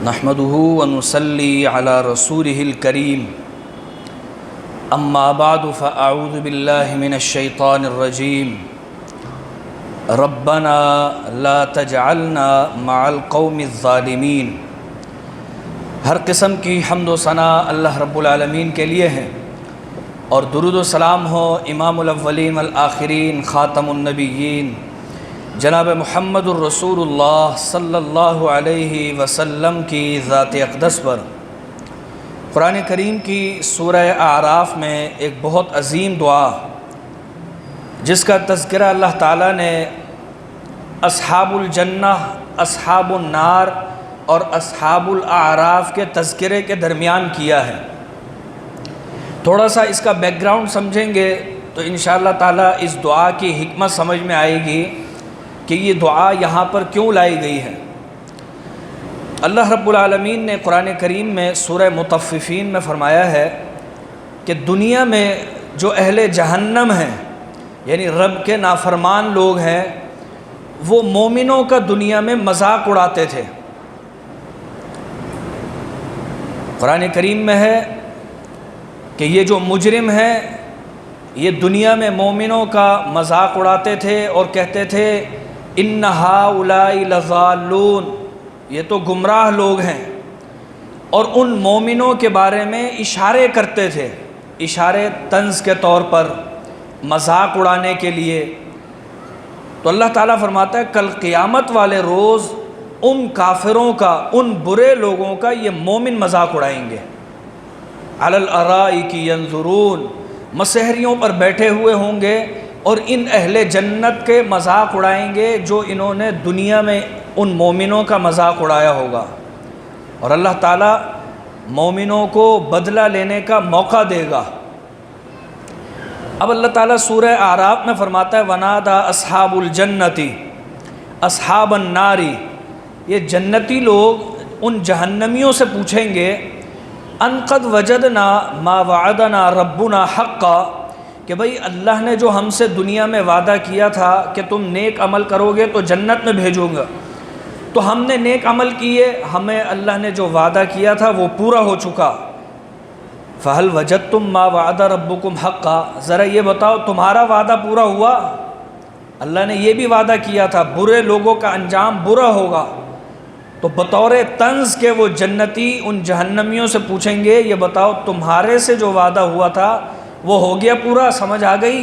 نحمده ونصلي على رسوله الكريم اما بعد فاعوذ بالله من الشيطان الرجيم ربنا لا تجعلنا مع القوم الظالمين۔ ہر قسم کی حمد و ثنا اللہ رب العالمین کے لیے ہے، اور درود و سلام ہو امام الاولین والآخرین خاتم النبیین جناب محمد الرسول اللہ صلی اللہ علیہ وسلم کی ذات اقدس پر۔ قرآن کریم کی سورہ اعراف میں ایک بہت عظیم دعا جس کا تذکرہ اللہ تعالیٰ نے اصحاب الجنہ، اصحاب النار اور اصحاب الاعراف کے تذکرے کے درمیان کیا ہے۔ تھوڑا سا اس کا بیک گراؤنڈ سمجھیں گے تو انشاءاللہ تعالیٰ اس دعا کی حکمت سمجھ میں آئے گی کہ یہ دعا یہاں پر کیوں لائی گئی ہے۔ اللہ رب العالمین نے قرآن کریم میں سورہ مطففین میں فرمایا ہے کہ دنیا میں جو اہل جہنم ہیں، یعنی رب کے نافرمان لوگ ہیں، وہ مومنوں کا دنیا میں مذاق اڑاتے تھے۔ قرآن کریم میں ہے کہ یہ جو مجرم ہیں یہ دنیا میں مومنوں کا مذاق اڑاتے تھے اور کہتے تھے ان ہؤلاء لضالون، یہ تو گمراہ لوگ ہیں، اور ان مومنوں کے بارے میں اشارے کرتے تھے، اشارے طنز کے طور پر مذاق اڑانے کے لیے۔ تو اللہ تعالیٰ فرماتا ہے کل قیامت والے روز ان کافروں کا، ان برے لوگوں کا یہ مومن مذاق اڑائیں گے۔ علی الارائک ینظرون، مسہریوں پر بیٹھے ہوئے ہوں گے اور ان اہل جنت کے مذاق اڑائیں گے جو انہوں نے دنیا میں ان مومنوں کا مذاق اڑایا ہوگا، اور اللہ تعالیٰ مومنوں کو بدلہ لینے کا موقع دے گا۔ اب اللہ تعالیٰ سورہ اعراف میں فرماتا ہے وَنَادَى أَصْحَابُ الْجَنَّةِ أَصْحَابَ النَّارِ، یہ جنتی لوگ ان جہنمیوں سے پوچھیں گے ان قد وجدنا ما وعدنا ربنا حقا، کہ بھئی اللہ نے جو ہم سے دنیا میں وعدہ کیا تھا کہ تم نیک عمل کرو گے تو جنت میں بھیجوں گا، تو ہم نے نیک عمل کیے، ہمیں اللہ نے جو وعدہ کیا تھا وہ پورا ہو چکا۔ فَهَلْ وَجَدْتُمْ مَا وَعَدَ رَبُّكُمْ حَقًّا، ذرا یہ بتاؤ تمہارا وعدہ پورا ہوا؟ اللہ نے یہ بھی وعدہ کیا تھا برے لوگوں کا انجام برا ہوگا، تو بطور طنز کے وہ جنتی ان جہنمیوں سے پوچھیں گے یہ بتاؤ تمہارے سے جو وعدہ ہوا تھا وہ ہو گیا پورا، سمجھ آ گئی؟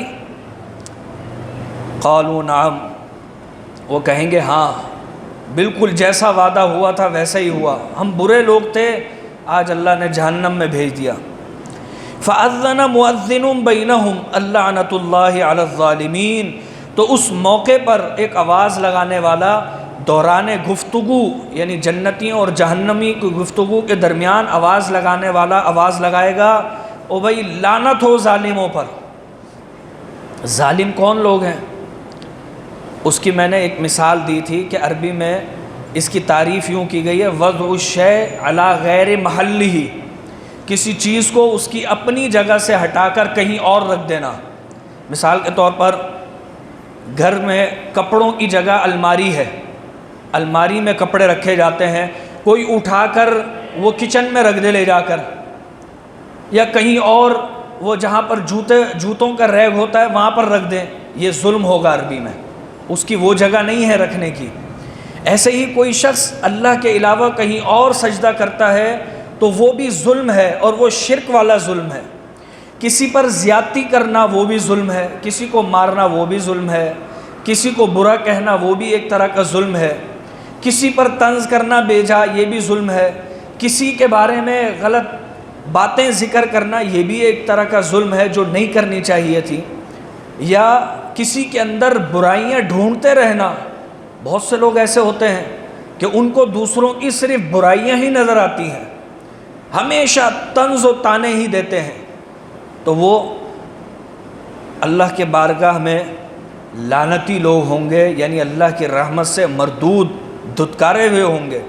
قالوا نعم، وہ کہیں گے ہاں بالکل جیسا وعدہ ہوا تھا ویسا ہی ہوا، ہم برے لوگ تھے، آج اللہ نے جہنم میں بھیج دیا۔ فَأَذَّنَ مُؤَذِّنٌ بَيْنَهُمْ اللَّعْنَةُ اللَّهِ عَلَى الظَّالِمِينَ، تو اس موقع پر ایک آواز لگانے والا دوران گفتگو، یعنی جنتیوں اور جہنمی کی گفتگو کے درمیان آواز لگانے والا آواز لگائے گا او بھائی لعنت ہو ظالموں پر۔ ظالم کون لوگ ہیں؟ اس کی میں نے ایک مثال دی تھی کہ عربی میں اس کی تعریف یوں کی گئی ہے وضع الشیء علی غیر محلہ، کسی چیز کو اس کی اپنی جگہ سے ہٹا کر کہیں اور رکھ دینا۔ مثال کے طور پر گھر میں کپڑوں کی جگہ الماری ہے، الماری میں کپڑے رکھے جاتے ہیں، کوئی اٹھا کر وہ کچن میں رکھ دے لے جا کر، یا کہیں اور وہ جہاں پر جوتوں کا ریگ ہوتا ہے وہاں پر رکھ دیں، یہ ظلم ہوگا عربی میں، اس کی وہ جگہ نہیں ہے رکھنے کی۔ ایسے ہی کوئی شخص اللہ کے علاوہ کہیں اور سجدہ کرتا ہے تو وہ بھی ظلم ہے، اور وہ شرک والا ظلم ہے۔ کسی پر زیادتی کرنا وہ بھی ظلم ہے، کسی کو مارنا وہ بھی ظلم ہے، کسی کو برا کہنا وہ بھی ایک طرح کا ظلم ہے، کسی پر طنز کرنا بے جا یہ بھی ظلم ہے، کسی کے بارے میں غلط باتیں ذکر کرنا یہ بھی ایک طرح کا ظلم ہے جو نہیں کرنی چاہیے تھی، یا کسی کے اندر برائیاں ڈھونڈتے رہنا۔ بہت سے لوگ ایسے ہوتے ہیں کہ ان کو دوسروں کی صرف برائیاں ہی نظر آتی ہیں، ہمیشہ طنز و طعنے ہی دیتے ہیں، تو وہ اللہ کے بارگاہ میں لعنتی لوگ ہوں گے، یعنی اللہ کی رحمت سے مردود دھتکارے ہوئے ہوں گے۔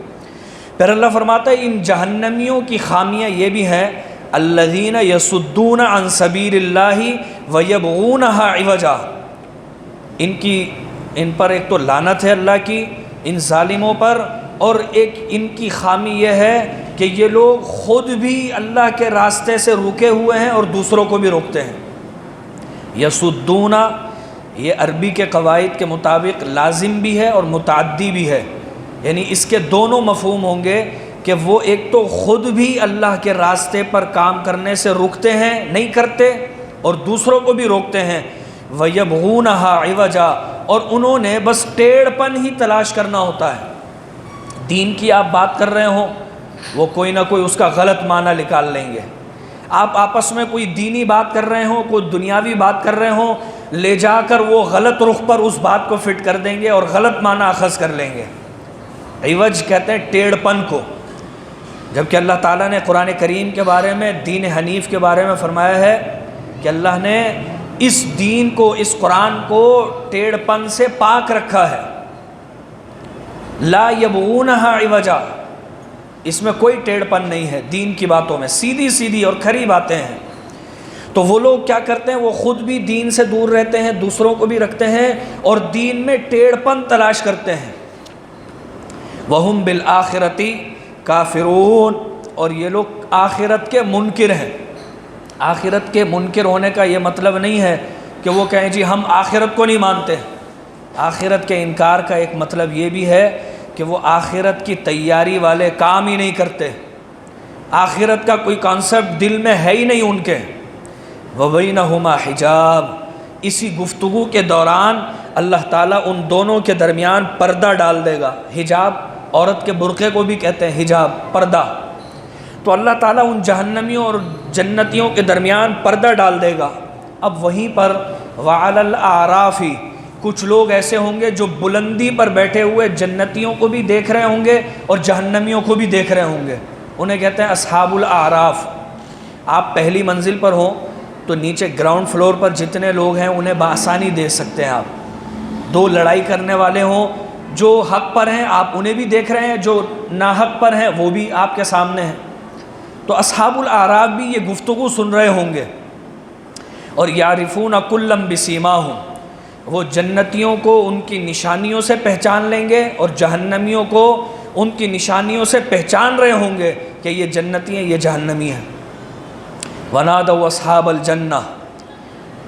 پھر اللہ فرماتا ہے ان جہنمیوں کی خامیاں یہ بھی ہیں الذین یصدون عن سبیل اللہ ویبغونہا عوجا، ان پر ایک تو لعنت ہے اللہ کی ان ظالموں پر، اور ایک ان کی خامی یہ ہے کہ یہ لوگ خود بھی اللہ کے راستے سے رکے ہوئے ہیں اور دوسروں کو بھی روکتے ہیں۔ یصدون، یہ عربی کے قواعد کے مطابق لازم بھی ہے اور متعدی بھی ہے، یعنی اس کے دونوں مفہوم ہوں گے کہ وہ ایک تو خود بھی اللہ کے راستے پر کام کرنے سے رکتے ہیں، نہیں کرتے، اور دوسروں کو بھی روکتے ہیں۔ وَيَبْغُونَهَا عِوَجًا، اور انہوں نے بس ٹیڑھ پن ہی تلاش کرنا ہوتا ہے۔ دین کی آپ بات کر رہے ہوں، وہ کوئی نہ کوئی اس کا غلط معنی نکال لیں گے۔ آپ آپس میں کوئی دینی بات کر رہے ہوں، کوئی دنیاوی بات کر رہے ہوں، لے جا کر وہ غلط رخ پر اس بات کو فٹ کر دیں گے اور غلط معنی اخذ کر لیں گے۔ عوج کہتے ہیں ٹیڑھ پن کو، جبکہ اللہ تعالیٰ نے قرآن کریم کے بارے میں، دین حنیف کے بارے میں فرمایا ہے کہ اللہ نے اس دین کو، اس قرآن کو ٹیڑھ پن سے پاک رکھا ہے۔ لا یبغونہا عوجا، اس میں کوئی ٹیڑھ پن نہیں ہے، دین کی باتوں میں سیدھی سیدھی اور کھری باتیں ہیں۔ تو وہ لوگ کیا کرتے ہیں، وہ خود بھی دین سے دور رہتے ہیں، دوسروں کو بھی رکھتے ہیں، اور دین میں ٹیڑھ پن تلاش کرتے ہیں۔ وَهُمْ بِالْآخِرَةِ کافرون، اور یہ لوگ آخرت کے منکر ہیں۔ آخرت کے منکر ہونے کا یہ مطلب نہیں ہے کہ وہ کہیں جی ہم آخرت کو نہیں مانتے۔ آخرت کے انکار کا ایک مطلب یہ بھی ہے کہ وہ آخرت کی تیاری والے کام ہی نہیں کرتے، آخرت کا کوئی کانسیپٹ دل میں ہے ہی نہیں ان کے۔ وَبَيْنَهُمَا حِجَاب، اسی گفتگو کے دوران اللہ تعالیٰ ان دونوں کے درمیان پردہ ڈال دے گا۔ حجاب عورت کے برقعے کو بھی کہتے ہیں حجاب، پردہ۔ تو اللہ تعالیٰ ان جہنمیوں اور جنتیوں کے درمیان پردہ ڈال دے گا۔ اب وہیں پر وَعَلَى الْأَعْرَافِ، کچھ لوگ ایسے ہوں گے جو بلندی پر بیٹھے ہوئے جنتیوں کو بھی دیکھ رہے ہوں گے اور جہنمیوں کو بھی دیکھ رہے ہوں گے، انہیں کہتے ہیں اصحاب الاعراف۔ آپ پہلی منزل پر ہوں تو نیچے گراؤنڈ فلور پر جتنے لوگ ہیں انہیں بآسانی دیکھ سکتے ہیں آپ۔ دو لڑائی کرنے والے ہوں، جو حق پر ہیں آپ انہیں بھی دیکھ رہے ہیں، جو ناحق پر ہیں وہ بھی آپ کے سامنے ہیں۔ تو اصحاب الاعراف بھی یہ گفتگو سن رہے ہوں گے، اور یعرفون کلا بسیماہم، وہ جنتیوں کو ان کی نشانیوں سے پہچان لیں گے اور جہنمیوں کو ان کی نشانیوں سے پہچان رہے ہوں گے کہ یہ جنتی ہیں، یہ جہنمی ہیں۔ ونادوا اصحاب الجنہ،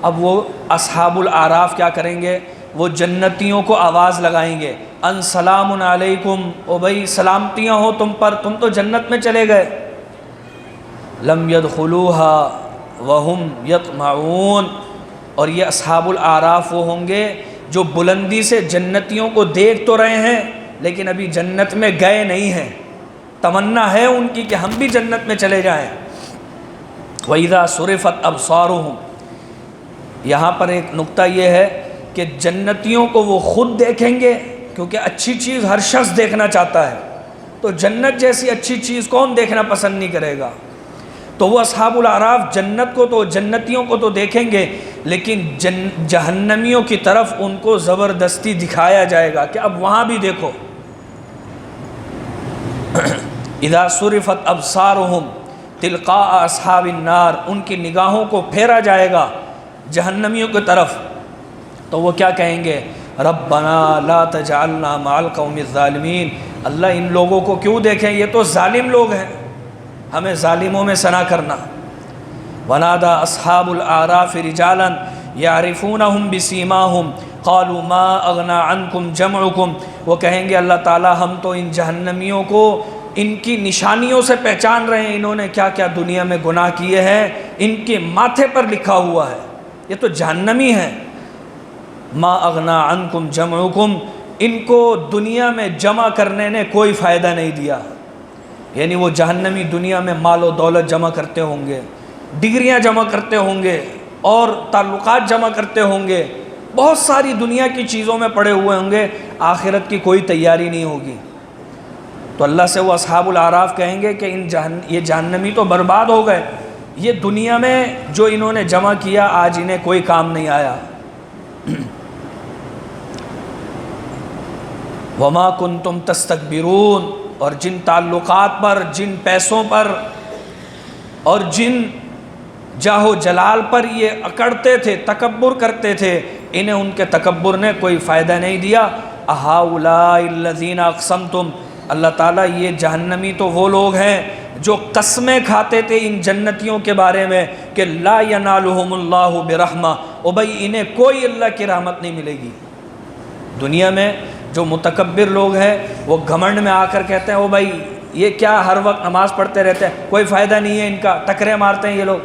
اب وہ اصحاب الاعراف کیا کریں گے، وہ جنتیوں کو آواز لگائیں گے، ان سلام علیکم، او بھائی سلامتیاں ہو تم پر، تم تو جنت میں چلے گئے۔ لم يدخلوها وهم يطمعون، اور یہ اصحاب الاعراف وہ ہوں گے جو بلندی سے جنتیوں کو دیکھ تو رہے ہیں لیکن ابھی جنت میں گئے نہیں ہیں، تمنا ہے ان کی کہ ہم بھی جنت میں چلے جائیں۔ وَإِذَا صُرِفَتْ أَبْصَارُهُمْ، یہاں پر ایک نقطہ یہ ہے کہ جنتیوں کو وہ خود دیکھیں گے، کیونکہ اچھی چیز ہر شخص دیکھنا چاہتا ہے، تو جنت جیسی اچھی چیز کون دیکھنا پسند نہیں کرے گا۔ تو وہ اصحاب الاعراف جنت کو تو، جنتیوں کو تو دیکھیں گے، لیکن جہنمیوں کی طرف ان کو زبردستی دکھایا جائے گا کہ اب وہاں بھی دیکھو۔ اذا صرفت ابصارهم تلقاء اصحاب النار، ان کی نگاہوں کو پھیرا جائے گا جہنمیوں کی طرف، تو وہ کیا کہیں گے، ربنا لا تجعلنا مع القوم الظالمین، اللہ ان لوگوں کو کیوں دیکھیں، یہ تو ظالم لوگ ہیں، ہمیں ظالموں میں سنا کرنا۔ ونادى اصحاب الاعراف رجالا يعرفونهم بسيماهم قالوا ما اغنى عنكم جمعكم، وہ کہیں گے اللہ تعالیٰ ہم تو ان جہنمیوں کو ان کی نشانیوں سے پہچان رہے ہیں، انہوں نے کیا کیا دنیا میں گناہ کیے ہیں، ان کے ماتھے پر لکھا ہوا ہے، یہ تو جہنمی ہیں۔ ما اغنى عنكم جمعكم، ان کو دنیا میں جمع کرنے نے کوئی فائدہ نہیں دیا، یعنی وہ جہنمی دنیا میں مال و دولت جمع کرتے ہوں گے، ڈگریاں جمع کرتے ہوں گے اور تعلقات جمع کرتے ہوں گے، بہت ساری دنیا کی چیزوں میں پڑے ہوئے ہوں گے، آخرت کی کوئی تیاری نہیں ہوگی۔ تو اللہ سے وہ اصحاب الاعراف کہیں گے کہ یہ جہنمی تو برباد ہو گئے، یہ دنیا میں جو انہوں نے جمع کیا آج انہیں کوئی کام نہیں آیا۔ وما کنتم تستکبرون، اور جن تعلقات پر، جن پیسوں پر اور جن جاہ و جلال پر یہ اکڑتے تھے، تکبر کرتے تھے، انہیں ان کے تکبر نے کوئی فائدہ نہیں دیا۔ اہؤلاء الذین اقسمتم، اللہ تعالیٰ یہ جہنمی تو وہ لوگ ہیں جو قسمیں کھاتے تھے ان جنتیوں کے بارے میں کہ لا ینالہم اللہ برحمہ، او بھائی انہیں کوئی اللہ کی رحمت نہیں ملے گی۔ دنیا میں جو متکبر لوگ ہیں وہ گھمنڈ میں آ کر کہتے ہیں او بھائی یہ کیا ہر وقت نماز پڑھتے رہتے ہیں، کوئی فائدہ نہیں ہے ان کا، ٹکرے مارتے ہیں یہ لوگ،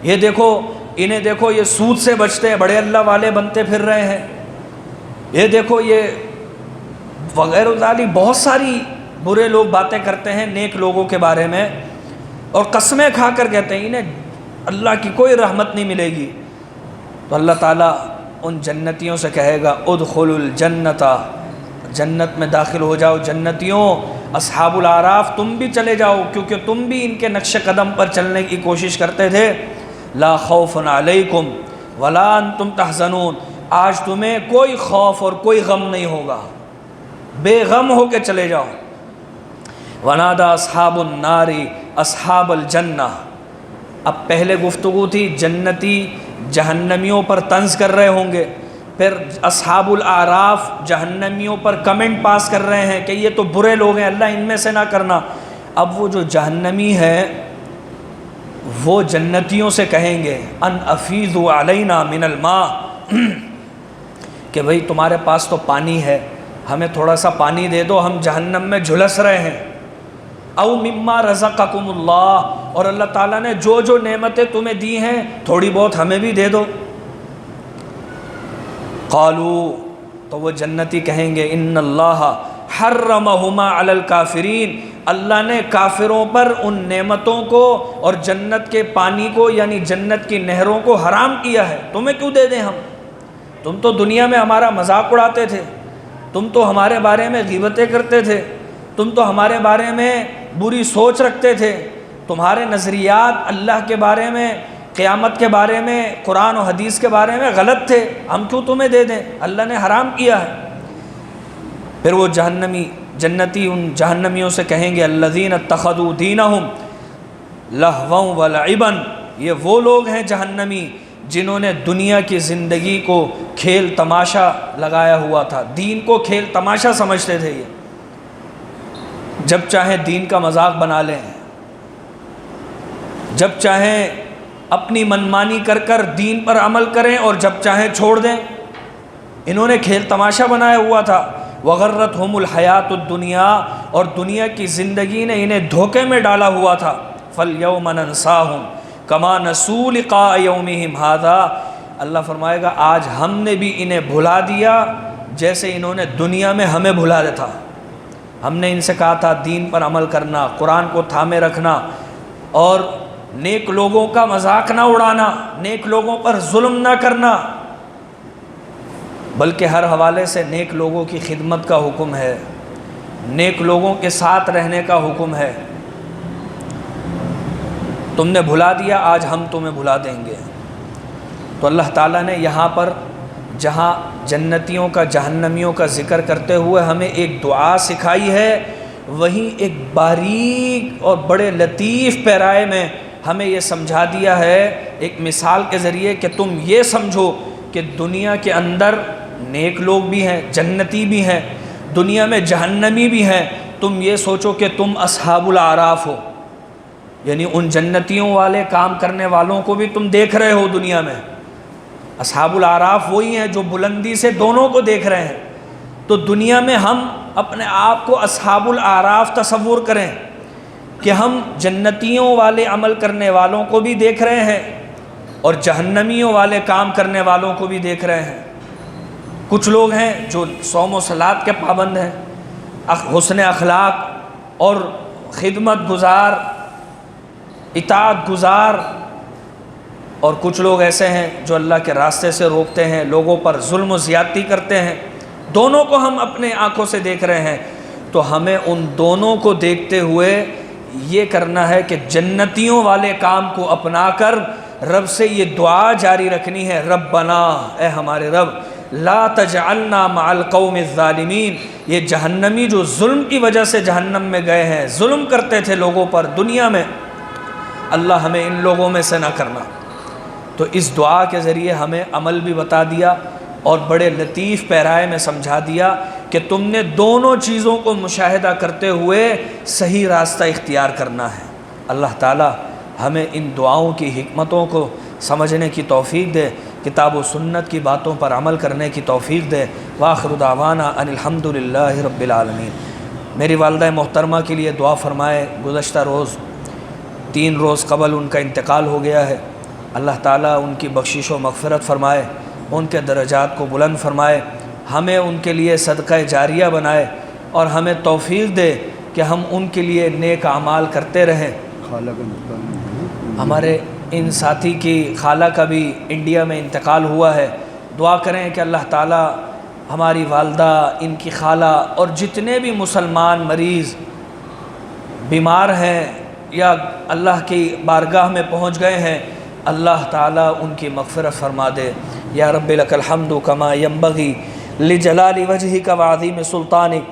یہ دیکھو انہیں دیکھو یہ سود سے بچتے ہیں، بڑے اللہ والے بنتے پھر رہے ہیں، یہ دیکھو یہ وغیرہ ذالک بہت ساری برے لوگ باتیں کرتے ہیں نیک لوگوں کے بارے میں، اور قسمیں کھا کر کہتے ہیں انہیں اللہ کی کوئی رحمت نہیں ملے گی۔ تو اللہ تعالیٰ ان جنتیوں سے کہے گا ادخلوا الجنت، جنت میں داخل ہو جاؤ جنتیوں، اصحاب الاعراف تم بھی چلے جاؤ کیونکہ تم بھی ان کے نقش قدم پر چلنے کی کوشش کرتے تھے۔ لا خوف علیکم ولا انتم تحزنون، آج تمہیں کوئی خوف اور کوئی غم نہیں ہوگا، بے غم ہو کے چلے جاؤ۔ ونادى اصحاب النار اصحاب الجنہ، اب پہلے گفتگو تھی جنتی جہنمیوں پر طنز کر رہے ہوں گے، پھر اصحاب الاعراف جہنمیوں پر کمنٹ پاس کر رہے ہیں کہ یہ تو برے لوگ ہیں، اللہ ان میں سے نہ کرنا۔ اب وہ جو جہنمی ہے وہ جنتیوں سے کہیں گے ان افیضوا علینا من الماء، کہ بھئی تمہارے پاس تو پانی ہے، ہمیں تھوڑا سا پانی دے دو، ہم جہنم میں جھلس رہے ہیں۔ او مما رزقکم اللہ، اور اللہ تعالیٰ نے جو جو نعمتیں تمہیں دی ہیں تھوڑی بہت ہمیں بھی دے دو۔ قالو، تو وہ جنتی کہیں گے ان اللہ حرمہما علی الکافرین، اللہ نے کافروں پر ان نعمتوں کو اور جنت کے پانی کو یعنی جنت کی نہروں کو حرام کیا ہے، تمہیں کیوں دے دیں ہم؟ تم تو دنیا میں ہمارا مذاق اڑاتے تھے، تم تو ہمارے بارے میں غیبتیں کرتے تھے، تم تو ہمارے بارے میں بری سوچ رکھتے تھے، تمہارے نظریات اللہ کے بارے میں، قیامت کے بارے میں، قرآن و حدیث کے بارے میں غلط تھے، ہم کیوں تمہیں دے دیں؟ اللہ نے حرام کیا ہے۔ پھر وہ جنتی ان جہنمیوں سے کہیں گے الذین اتخذوا دینہم لہوا ولعبا، یہ وہ لوگ ہیں جہنمی جنہوں نے دنیا کی زندگی کو کھیل تماشا لگایا ہوا تھا، دین کو کھیل تماشا سمجھتے تھے، یہ جب چاہیں دین کا مذاق بنا لیں، جب چاہیں اپنی منمانی کر کر دین پر عمل کریں اور جب چاہیں چھوڑ دیں، انہوں نے کھیل تماشا بنایا ہوا تھا۔ وغرتہم الحیات الدنیا، اور دنیا کی زندگی نے انہیں دھوکے میں ڈالا ہوا تھا۔ فالیوم ننساہم کما نسوا لقاء یومہم ھذا، اللہ فرمائے گا آج ہم نے بھی انہیں بھلا دیا جیسے انہوں نے دنیا میں ہمیں بھلا دیا تھا۔ ہم نے ان سے کہا تھا دین پر عمل کرنا، قرآن کو تھامے رکھنا اور نیک لوگوں کا مذاق نہ اڑانا، نیک لوگوں پر ظلم نہ کرنا، بلکہ ہر حوالے سے نیک لوگوں کی خدمت کا حکم ہے، نیک لوگوں کے ساتھ رہنے کا حکم ہے۔ تم نے بھلا دیا، آج ہم تمہیں بھلا دیں گے۔ تو اللہ تعالیٰ نے یہاں پر جہاں جنتیوں کا جہنمیوں کا ذکر کرتے ہوئے ہمیں ایک دعا سکھائی ہے، وہیں ایک باریک اور بڑے لطیف پیرائے میں ہمیں یہ سمجھا دیا ہے ایک مثال کے ذریعے کہ تم یہ سمجھو کہ دنیا کے اندر نیک لوگ بھی ہیں، جنتی بھی ہیں، دنیا میں جہنمی بھی ہیں، تم یہ سوچو کہ تم اصحاب الاعراف ہو، یعنی ان جنتیوں والے کام کرنے والوں کو بھی تم دیکھ رہے ہو دنیا میں۔ اصحاب الاعراف وہی ہیں جو بلندی سے دونوں کو دیکھ رہے ہیں، تو دنیا میں ہم اپنے آپ کو اصحاب الاعراف تصور کریں کہ ہم جنتیوں والے عمل کرنے والوں کو بھی دیکھ رہے ہیں اور جہنمیوں والے کام کرنے والوں کو بھی دیکھ رہے ہیں۔ کچھ لوگ ہیں جو صوم و صلات کے پابند ہیں، حسن اخلاق اور خدمت گزار، اطاعت گزار، اور کچھ لوگ ایسے ہیں جو اللہ کے راستے سے روکتے ہیں، لوگوں پر ظلم و زیادتی کرتے ہیں، دونوں کو ہم اپنے آنکھوں سے دیکھ رہے ہیں۔ تو ہمیں ان دونوں کو دیکھتے ہوئے یہ کرنا ہے کہ جنتیوں والے کام کو اپنا کر رب سے یہ دعا جاری رکھنی ہے، ربنا، اے ہمارے رب، لا تجعلنا مع القوم الظالمین، یہ جہنمی جو ظلم کی وجہ سے جہنم میں گئے ہیں، ظلم کرتے تھے لوگوں پر دنیا میں، اللہ ہمیں ان لوگوں میں سے نہ کرنا۔ تو اس دعا کے ذریعے ہمیں عمل بھی بتا دیا، اور بڑے لطیف پیرائے میں سمجھا دیا کہ تم نے دونوں چیزوں کو مشاہدہ کرتے ہوئے صحیح راستہ اختیار کرنا ہے۔ اللہ تعالی ہمیں ان دعاؤں کی حکمتوں کو سمجھنے کی توفیق دے، کتاب و سنت کی باتوں پر عمل کرنے کی توفیق دے۔ وآخر دعوانا ان الحمد للہ رب العالمین۔ میری والدہ محترمہ کے لیے دعا فرمائے، گزشتہ روز 3 روز قبل ان کا انتقال ہو گیا ہے۔ اللہ تعالیٰ ان کی بخشش و مغفرت فرمائے، ان کے درجات کو بلند فرمائے، ہمیں ان کے لیے صدقہ جاریہ بنائے اور ہمیں توفیق دے کہ ہم ان کے لیے نیک اعمال کرتے رہیں۔ ہمارے ان ساتھی کی خالہ کا بھی انڈیا میں انتقال ہوا ہے، دعا کریں کہ اللہ تعالیٰ ہماری والدہ، ان کی خالہ اور جتنے بھی مسلمان مریض بیمار ہیں یا اللہ کی بارگاہ میں پہنچ گئے ہیں، اللہ تعالیٰ ان کی مغفرت فرما دے۔ یا رب لک الحمد کما ینبغی لجلال وجہک وعظیم سلطانک،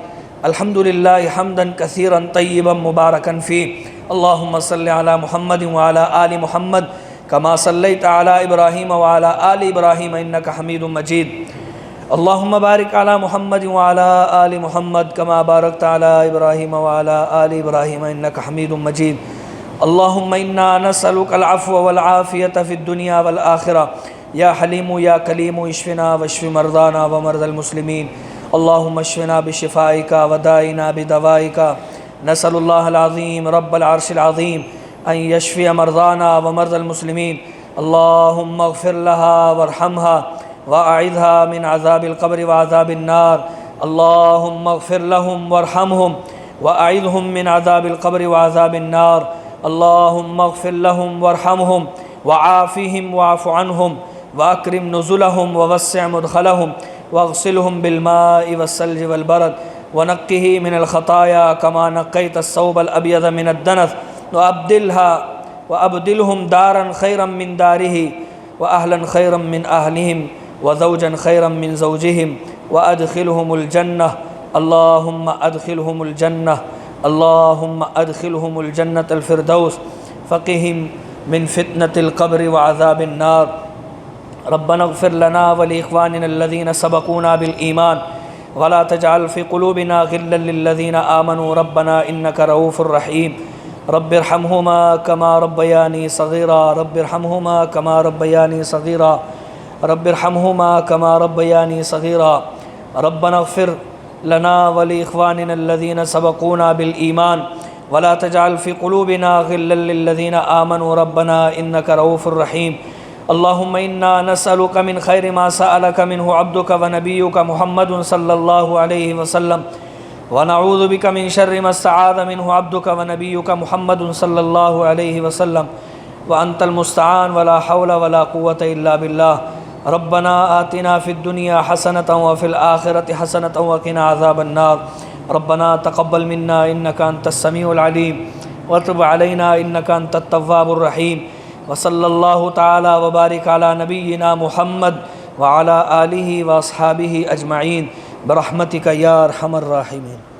الحمد للہ حمدا کثیرا طیبا مبارکا فیہ، اللہم صلی علی محمد وعلی آل محمد کما صلیت علی ابراہیم وعلی آل ابراہیم انک حمید مجید، اللہم بارک علی محمد وعلی آل محمد کما بارکت علی ابراہیم وعلی آل ابراہیم انک حمید مجید، اللہم انا نسألک العفو والعافیۃ فی الدنیا والآخرہ، یا حلیم یا کلیم اشفنا واشف مرضانا ومرضى المسلمین، اللہم اشفنا بشفائک ودائنا بدوائک، نسأل اللہ العظیم رب العرش العظیم ان یشفی مرضانا ومرضى المسلمین، اللہم اغفر لها وارحمها واعذها من عذاب القبر وعذاب النار، اللہم اغفر لهم وارحمهم واعذهم من عذاب القبر وعذاب النار، اللہم اغفر لهم وارحمهم وعافهم واعف عنهم واکرم نزلهم ووسع مدخلهم واغسلهم بالماء والثلج والبرد ونقه من الخطايا كما نقيت الثوب الأبيض من الدنس وأبدلهم دارا خيرا من داره وأهلا خيرا من أهلهم وزوجا خيرا من زوجهم وأدخلهم الجنة، اللهم أدخلهم الجنة، اللهم أدخلهم الجنة الفردوس، فقهم من فتنة القبر وعذاب النار، ربنا اغفر لنا ولإخواننا الذين سبقونا بالإيمان ولا تجعل في قلوبنا غلا للذين آمنوا ربنا إنك رؤوف رحيم، رب ارحمهما كما ربياني صغيرا، رب ارحمهما كما ربياني صغيرا، رب ارحمهما كما ربياني صغيرا، ربنا اغفر لنا ولإخواننا الذين سبقونا بالإيمان ولا تجعل في قلوبنا غلا للذين آمنوا ربنا إنك رؤوف رحيم، اللهم إنا نسألك من خير ما سألك منه عبدك ونبيك محمد صلى الله عليه وسلم، ونعوذ بك من شر ما استعاذ منه عبدك ونبيك محمد صلى الله عليه وسلم، وأنت المستعان ولا حول ولا قوة إلا بالله، ربنا آتنا في الدنيا حسنة وفي الآخرة حسنة وقنا عذاب النار، ربنا تقبل منا إنك أنت السميع العليم وتب علينا إنك أنت التواب الرحيم، وصلى الله تعالى وبارك على نبينا محمد وعلى آله وأصحابه أجمعين برحمتك يا أرحم الراحمين۔